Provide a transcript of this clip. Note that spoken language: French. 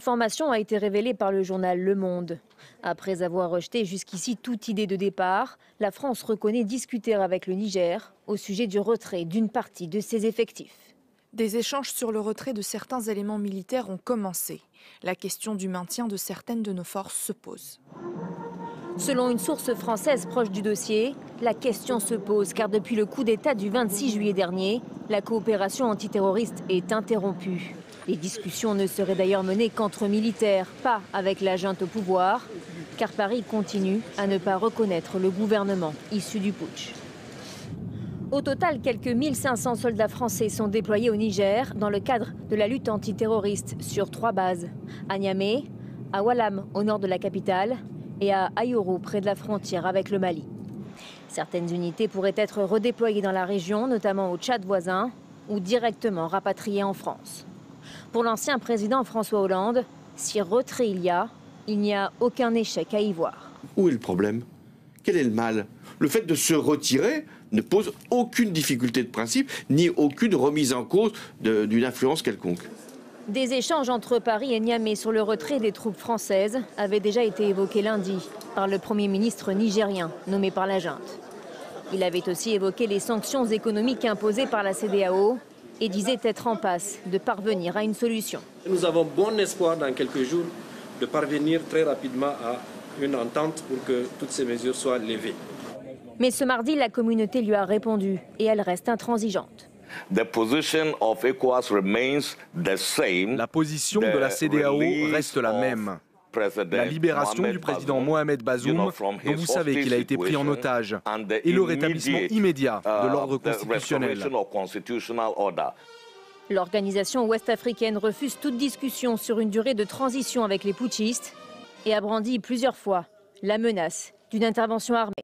information a été révélée par le journal Le Monde. Après avoir rejeté jusqu'ici toute idée de départ, la France reconnaît discuter avec le Niger au sujet du retrait d'une partie de ses effectifs. Des échanges sur le retrait de certains éléments militaires ont commencé. La question du maintien de certaines de nos forces se pose. Selon une source française proche du dossier, la question se pose car depuis le coup d'État du 26 juillet dernier, la coopération antiterroriste est interrompue. Les discussions ne seraient d'ailleurs menées qu'entre militaires, pas avec la junte au pouvoir, car Paris continue à ne pas reconnaître le gouvernement issu du putsch. Au total, quelques 1500 soldats français sont déployés au Niger dans le cadre de la lutte antiterroriste sur 3 bases. À Niamey, à Oualam au nord de la capitale et à Ayoru près de la frontière avec le Mali. Certaines unités pourraient être redéployées dans la région, notamment au Tchad voisin, ou directement rapatriées en France. Pour l'ancien président François Hollande, si retrait il n'y a aucun échec à y voir. Où est le problème? Quel est le mal? Le fait de se retirer ne pose aucune difficulté de principe, ni aucune remise en cause d'une influence quelconque. Des échanges entre Paris et Niamey sur le retrait des troupes françaises avaient déjà été évoqués lundi par le Premier ministre nigérien, nommé par la junte. Il avait aussi évoqué les sanctions économiques imposées par la CEDEAO et disait être en passe de parvenir à une solution. Nous avons bon espoir dans quelques jours de parvenir très rapidement à une entente pour que toutes ces mesures soient levées. Mais ce mardi, la communauté lui a répondu et elle reste intransigeante. La position de la CEDEAO reste la même. La libération du président Mohamed Bazoum, dont vous savez qu'il a été pris en otage, et le rétablissement immédiat de l'ordre constitutionnel. L'organisation ouest-africaine refuse toute discussion sur une durée de transition avec les putschistes et a brandi plusieurs fois la menace d'une intervention armée.